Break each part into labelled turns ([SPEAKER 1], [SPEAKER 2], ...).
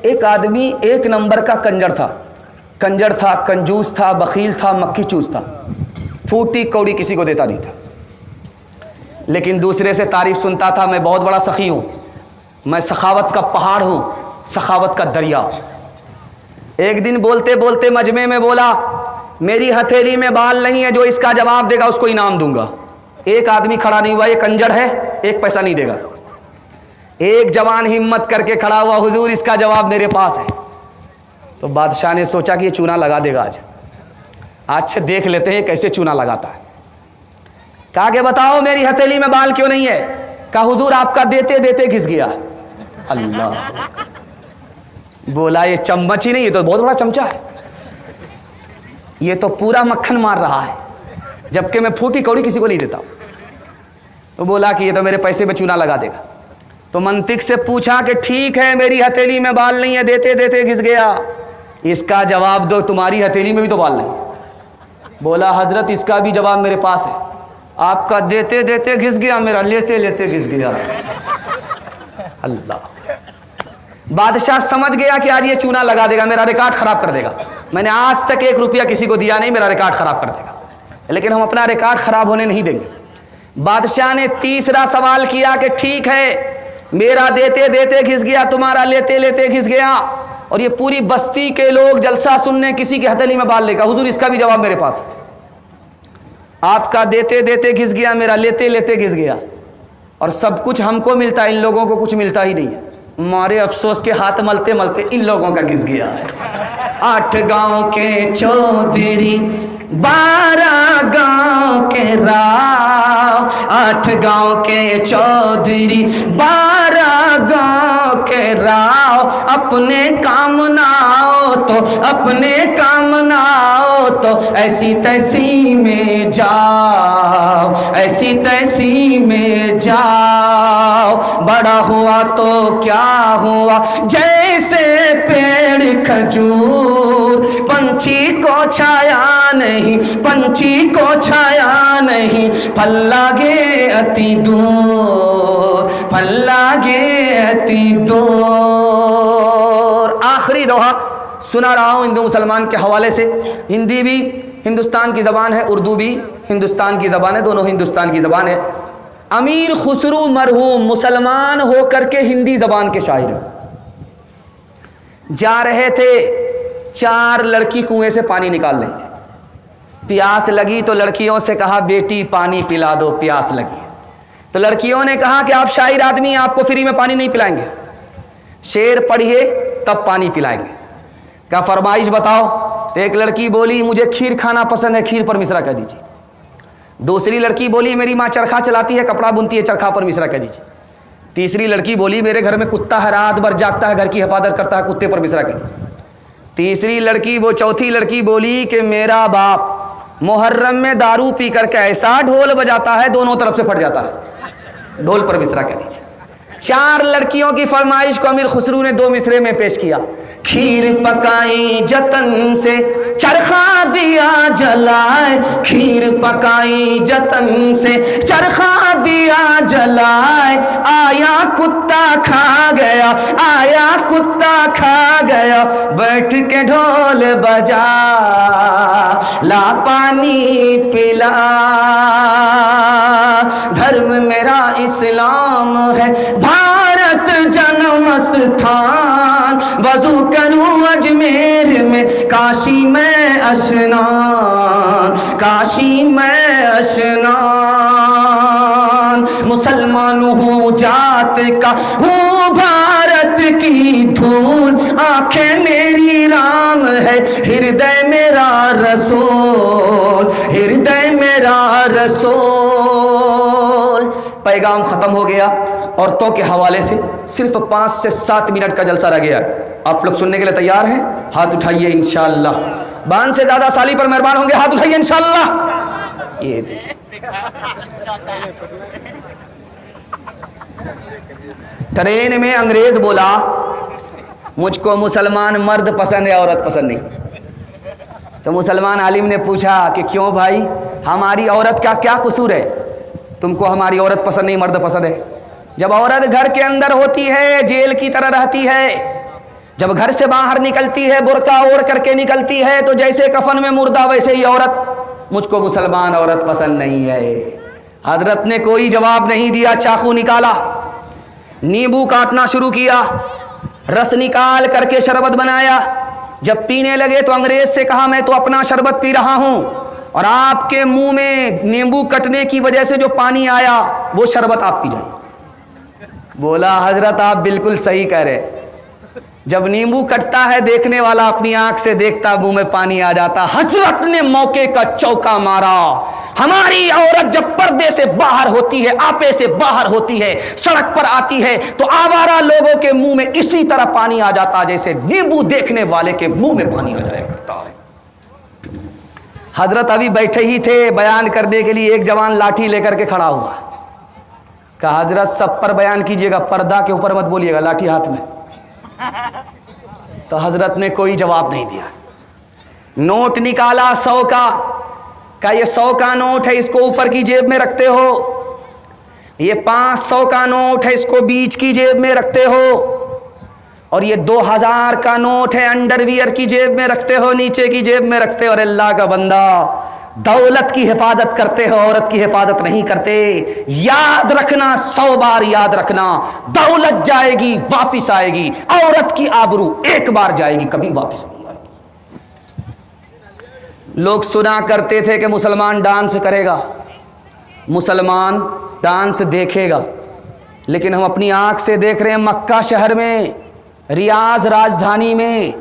[SPEAKER 1] एक आदमी एक नंबर का कंजर था, कंजूस था, बखील था, मक्खी चूस था, फूटी कौड़ी किसी को देता नहीं था, लेकिन दूसरे से तारीफ सुनता था, मैं बहुत बड़ा सखी हूँ, मैं सखावत का पहाड़ हूँ, सखावत का दरिया। एक दिन बोलते बोलते मजमे में बोला, मेरी हथेली में बाल नहीं है, जो इसका जवाब देगा उसको इनाम दूंगा। एक आदमी खड़ा नहीं हुआ, ये कंजर है, एक पैसा नहीं देगा। एक जवान हिम्मत करके खड़ा हुआ, हुजूर इसका जवाब मेरे पास है। तो बादशाह ने सोचा कि ये चूना लगा देगा आज देख लेते हैं कैसे चूना लगाता है। कहा कि बताओ मेरी हथेली में बाल क्यों नहीं है? कहा हुजूर आपका देते देते घिस गया। अल्लाह, बोला ये चम्मच ही नहीं, ये तो बहुत बड़ा चमचा है, ये तो पूरा मक्खन मार रहा है, जबकि मैं फूटी कौड़ी किसी को नहीं देता। तो बोला कि ये तो मेरे पैसे में चूना लगा देगा। तो मंतिक से पूछा कि ठीक है, मेरी हथेली में बाल नहीं है, देते देते घिस गया, इसका जवाब दो, तुम्हारी हथेली में भी तो बाल नहीं है। बोला हजरत इसका भी जवाब मेरे पास है, आपका देते देते घिस गया, मेरा लेते लेते घिस गया। अल्लाह, बादशाह समझ गया कि आज ये चूना लगा देगा, मेरा रिकॉर्ड खराब कर देगा। मैंने आज तक 1 रुपया किसी को दिया नहीं, मेरा रिकॉर्ड खराब कर देगा, लेकिन हम अपना रिकॉर्ड खराब होने नहीं देंगे। बादशाह ने तीसरा सवाल किया कि ठीक है, मेरा देते देते घिस गया, तुम्हारा लेते लेते घिस गया, और ये पूरी बस्ती के लोग जलसा सुनने किसी की हथेली में बाल लेगा, हुजूर इसका भी जवाब मेरे पास है। आपका देते देते घिस गया, मेरा लेते लेते घिस गया, और सब कुछ हमको मिलता है, इन लोगों को कुछ मिलता ही नहीं है। मारे अफसोस के हाथ मलते मलते इन लोगों का घिस गया है। 8 गांव के चौधरी, 12 गांव के राव, 8 गांव के चौधरी, 12 गांव के राव, अपने काम ना आओ तो, अपने काम ना आओ तो ऐसी तैसी में जाओ, ऐसी तैसी में जाओ। बड़ा हुआ तो क्या हुआ, जैसे पेड़ खजूर, पंछी को छाया नहीं, पंछी को छाया नहीं, फल लागे अति दूर, फल लागे अति दूर। आखिरी दोहा सुना रहा हूँ हिंदू मुसलमान के हवाले से। हिंदी भी हिंदुस्तान की ज़बान है, उर्दू भी हिंदुस्तान की ज़बान है, दोनों हिंदुस्तान की ज़बान है। अमीर खुसरू मरहूम मुसलमान होकर के हिंदी ज़बान के शायर जा रहे थे, 4 लड़की कुएं से पानी निकाल रही थी। प्यास लगी तो लड़कियों से कहा बेटी पानी पिला दो, प्यास लगी। तो लड़कियों ने कहा कि आप शायर आदमी हैं, आपको फ्री में पानी नहीं पिलाएंगे, शेर पढ़िए तब पानी पिलाएंगे। क्या फरमाइश बताओ? तो एक लड़की बोली मुझे खीर खाना पसंद है, खीर पर मिश्रा कह दीजिए। दूसरी लड़की बोली मेरी माँ चरखा चलाती है, कपड़ा बुनती है, चरखा पर मिश्रा कह दीजिए। तीसरी लड़की बोली मेरे घर में कुत्ता है, रात भर जागता है, घर की हिफाजत करता है, कुत्ते पर मिश्रा कह दीजिए। चौथी लड़की बोली कि मेरा बाप मुहर्रम में दारू पी करके ऐसा ढोल बजाता है, दोनों तरफ से फट जाता है, ढोल पर मिश्रा कह दीजिए। 4 लड़कियों की फरमाइश को अमीर खुसरू ने 2 मिसरे में पेश किया। खीर पकाई जतन से, चरखा दिया जलाए, खीर पकाई जतन से, चरखा दिया जलाए, आया कुत्ता खा गया, आया कुत्ता खा गया, बैठ के ढोल बजा, ला पानी पिला। धर्म मेरा इस्लाम है, भारत जन्म स्थान, वजू करूं अजमेर में, काशी में अशनान, काशी में अशनान। मुसलमान हूँ जात का, हूँ भारत की धूल, आंखें मेरी राम है, हृदय मेरा रसूल, हृदय मेरा रसूल। पैगाम खत्म हो गया। औरतों के हवाले से सिर्फ 5 से 7 मिनट का जलसा रह गया। आप लोग सुनने के लिए तैयार हैं? हाथ उठाइए इंशाअल्लाह। बान से ज्यादा साली पर मेहरबान होंगे, हाथ उठाइए इंशाअल्लाह। ये देखिए, ट्रेन में अंग्रेज बोला मुझको मुसलमान मर्द पसंद है, औरत पसंद नहीं। तो मुसलमान आलिम ने पूछा कि क्यों भाई, हमारी औरत का क्या कसूर है, तुमको हमारी औरत पसंद नहीं, मर्द पसंद है? जब औरत घर के अंदर होती है जेल की तरह रहती है, जब घर से बाहर निकलती है बुर्का ओढ़ करके निकलती है तो जैसे कफन में मुर्दा वैसे ही औरत, मुझको मुसलमान औरत पसंद नहीं है। हजरत ने कोई जवाब नहीं दिया, चाकू निकाला, नींबू काटना शुरू किया, रस निकाल करके शरबत बनाया। जब पीने लगे तो अंग्रेज से कहा मैं तो अपना शरबत पी रहा हूं और आपके मुंह में नींबू कटने की वजह से जो पानी आया वो शरबत आप पी जाए। बोला हजरत आप बिल्कुल सही कह रहे, जब नींबू कटता है देखने वाला अपनी आंख से देखता मुंह में पानी आ जाता। हजरत ने मौके का चौका मारा। हमारी औरत जब पर्दे से बाहर होती है, आपे से बाहर होती है, सड़क पर आती है तो आवारा लोगों के मुंह में इसी तरह पानी आ जाता जैसे नींबू देखने वाले के मुंह में पानी आ जाया करता है। हजरत अभी बैठे ही थे, बयान करने के लिए एक जवान लाठी लेकर के खड़ा हुआ। कहा हजरत सब पर बयान कीजिएगा, पर्दा के ऊपर मत बोलिएगा, लाठी हाथ में। तो हजरत ने कोई जवाब नहीं दिया। नोट निकाला 100 का ये 100 का नोट है, इसको ऊपर की जेब में रखते हो। ये 500 का नोट है, इसको बीच की जेब में रखते हो। और ये 2000 का नोट है, अंडरवियर की जेब में रखते हो, नीचे की जेब में रखते हो। और अल्लाह का बंदा, दौलत की हिफाजत करते हो, औरत की हिफाजत नहीं करते। याद रखना, 100 बार याद रखना, दौलत जाएगी वापिस आएगी, औरत की आबरू एक बार जाएगी कभी वापिस नहीं आएगी। लोग सुना करते थे कि मुसलमान डांस करेगा, मुसलमान डांस देखेगा, लेकिन हम अपनी आंख से देख रहे हैं मक्का शहर में, रियाज राजधानी में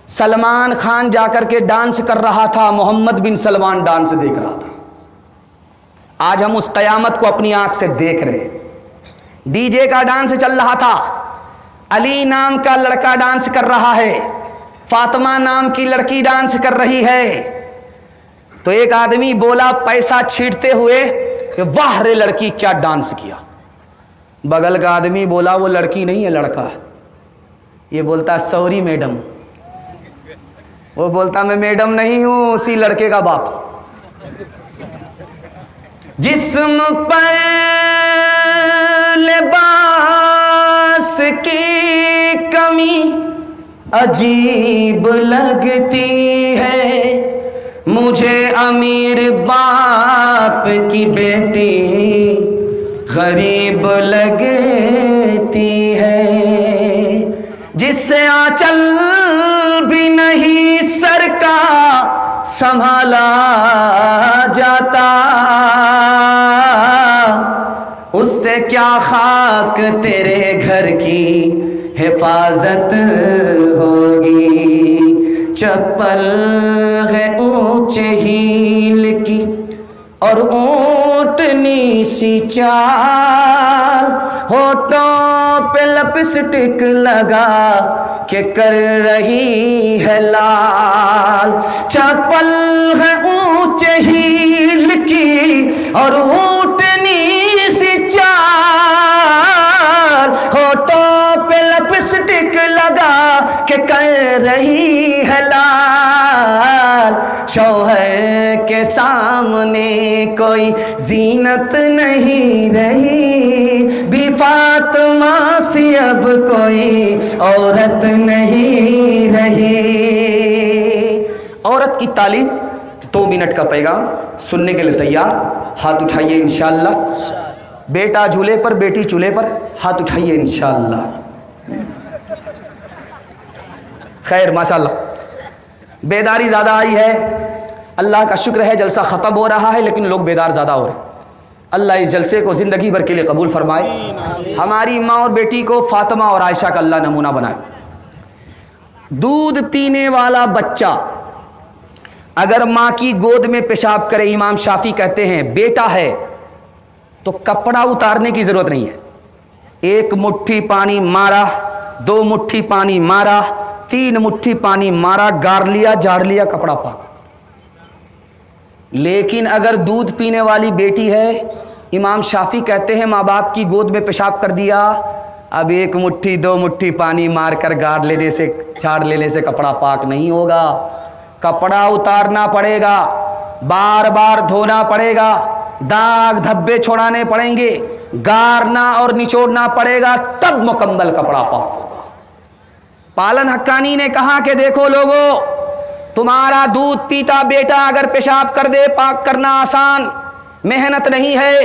[SPEAKER 1] सलमान खान जाकर के डांस कर रहा था, मोहम्मद बिन सलमान डांस देख रहा था। आज हम उस कयामत को अपनी आंख से देख रहे हैं। डीजे का डांस चल रहा था, अली नाम का लड़का डांस कर रहा है, फातिमा नाम की लड़की डांस कर रही है। तो एक आदमी बोला पैसा छींटते हुए कि वाह रे लड़की क्या डांस किया। बगल का आदमी बोला वो लड़की नहीं है लड़का है। ये बोलता सॉरी मैडम। वो बोलता मैं मैडम नहीं हूं, उसी लड़के का बाप। जिस्म पर लिबास की कमी अजीब लगती है, मुझे अमीर बाप की बेटी गरीब लगती है। जिससे आंचल भी नहीं सर का संभाला जाता, उससे क्या खाक तेरे घर की हिफाजत होगी। चप्पल है ऊंचे हील की और ऊंटनी सी चाल, होठों पे लिपस्टिक लगा के कर रही है लाल। चप्पल है ऊंचे हील की और ऊंटनी सी चाल, होठों पे लिपस्टिक लगा के कर रही है लाल। शौहर के सामने कोई जीनत नहीं रही, भी फातिमा सी अब कोई औरत नहीं रही। औरत की तालीम 2 मिनट का पैगाम सुनने के लिए तैयार? हाथ उठाइए इंशाअल्लाह। बेटा झूले पर, बेटी चूल्हे पर, हाथ उठाइए इंशाअल्लाह। खैर माशाअल्लाह बेदारी ज़्यादा आई है, अल्लाह का शुक्र है जलसा ख़त्म हो रहा है लेकिन लोग बेदार ज़्यादा हो रहे हैं। अल्लाह इस जलसे को ज़िंदगी भर के लिए कबूल फरमाए। हमारी माँ और बेटी को फातिमा और आयशा का अल्लाह नमूना बनाए। दूध पीने वाला बच्चा अगर माँ की गोद में पेशाब करे, इमाम शाफी कहते हैं बेटा है तो कपड़ा उतारने की ज़रूरत नहीं है। 1 मुट्ठी पानी मारा, 2 मुट्ठी पानी मारा, 3 मुट्ठी पानी मारा, गार लिया, झाड़ लिया, कपड़ा पाक। लेकिन अगर दूध पीने वाली बेटी है, इमाम शाफी कहते हैं माँ बाप की गोद में पेशाब कर दिया, अब 1 मुट्ठी 2 मुट्ठी पानी मारकर गार लेने से, झाड़ लेने से कपड़ा पाक नहीं होगा। कपड़ा उतारना पड़ेगा, बार बार धोना पड़ेगा, दाग धब्बे छोड़ाने पड़ेंगे, गारना और निचोड़ना पड़ेगा, तब मुकम्मल कपड़ा पाक होगा। पालन हक्कानी ने कहा कि देखो लोगों, तुम्हारा दूध पीता बेटा अगर पेशाब कर दे, पाक करना आसान, मेहनत नहीं है।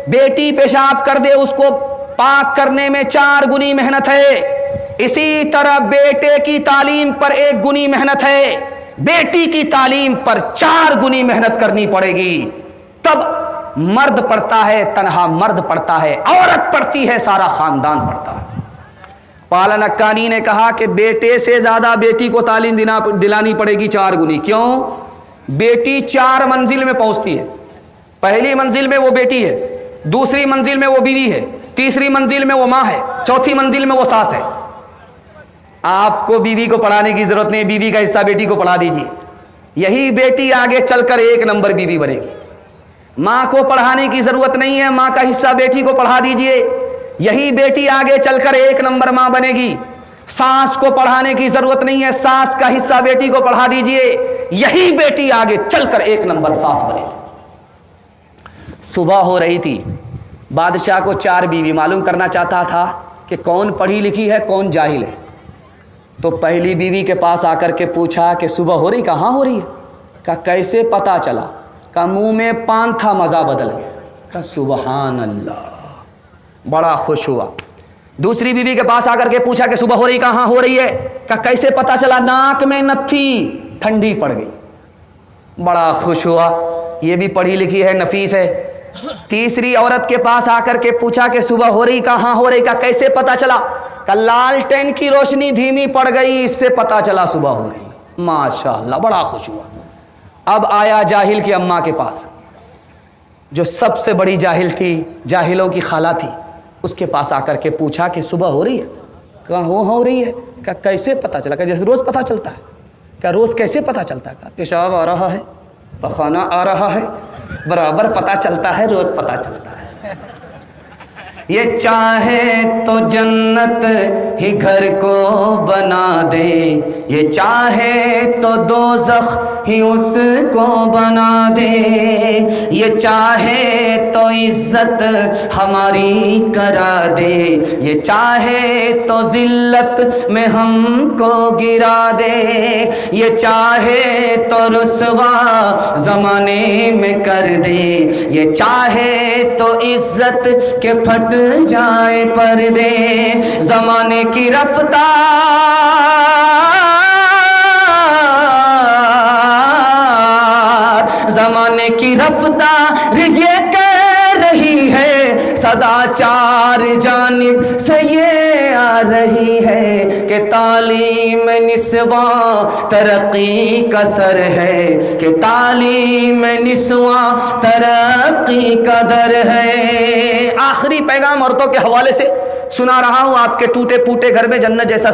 [SPEAKER 1] बेटी पेशाब कर दे, उसको पाक करने में 4 गुनी मेहनत है। इसी तरह बेटे की तालीम पर 1 गुनी मेहनत है, बेटी की तालीम पर 4 गुनी मेहनत करनी पड़ेगी। तब मर्द पढ़ता है, तन्हा मर्द पढ़ता है, औरत पढ़ती है, सारा खानदान पढ़ता है। पालन हक्कानी ने कहा कि बेटे से ज्यादा बेटी को तालीम दिलानी पड़ेगी 4 गुनी। क्यों? बेटी 4 मंजिल में पहुंचती है। पहली मंजिल में वो बेटी है, दूसरी मंजिल में वो बीवी है, तीसरी मंजिल में वो माँ है, चौथी मंजिल में वो सास है। आपको बीवी को पढ़ाने की जरूरत नहीं, बीवी का हिस्सा बेटी को पढ़ा दीजिए, यही बेटी आगे चलकर 1 नंबर बीवी बनेगी। माँ को पढ़ाने की जरूरत नहीं है, माँ का हिस्सा बेटी को पढ़ा दीजिए, यही बेटी आगे चलकर 1 नंबर माँ बनेगी। सास को पढ़ाने की जरूरत नहीं है, सास का हिस्सा बेटी को पढ़ा दीजिए, यही बेटी आगे चलकर 1 नंबर सास बनेगी। सुबह हो रही थी, बादशाह को 4 बीवी, मालूम करना चाहता था कि कौन पढ़ी लिखी है, कौन जाहिल है। तो पहली बीवी के पास आकर के पूछा कि सुबह हो रही? कहाँ हो रही है? कहा कैसे पता चला? कहा मुंह में पान था, मज़ा बदल गया। कहा सुबहान अल्लाह, बड़ा खुश हुआ। दूसरी बीवी के पास आकर के पूछा कि सुबह हो रही? कहाँ हो रही है? कहा कैसे पता चला? नाक में नथी, ठंडी पड़ गई। बड़ा खुश हुआ, ये भी पढ़ी लिखी है, नफीस है। तीसरी औरत के पास आकर के पूछा कि सुबह हो रही? कहाँ हो रही? का कैसे पता चला? का लालटेन की रोशनी धीमी पड़ गई, इससे पता चला सुबह हो रही। माशाअल्लाह, बड़ा खुश हुआ। अब आया जाहिल की अम्मा के पास, जो सबसे बड़ी जाहिल थी, जाहिलों की खाला थी। उसके पास आकर के पूछा कि सुबह हो रही है? कहा हो रही है। क्या कैसे पता चला? क्या जैसे रोज़ पता चलता है। क्या रोज़ कैसे पता चलता है? पेशाब आ रहा है, पखाना आ रहा है, बराबर पता चलता है, रोज़ पता चलता है। ये चाहे तो जन्नत ही घर को बना दे, ये चाहे तो दोज़ख ही उसको बना दे, ये चाहे तो इज्जत हमारी करा दे, ये चाहे तो जिल्लत में हमको गिरा दे, ये चाहे तो रुसवा ज़माने में कर दे, ये चाहे तो इज्जत के फट जाए पर्दे, ज़माने की रफ्तार, ज़माने की रफ्तार ये कह रही है, सदाचार जानिब से ये आ रही है कि तालीम निस्वा तरक्की का सर है, कि तालीम निस्वा तरक्की का दर है। आखिरी पैगाम औरतों के हवाले से सुना रहा हूँ, आपके टूटे फूटे घर में जन्नत जैसा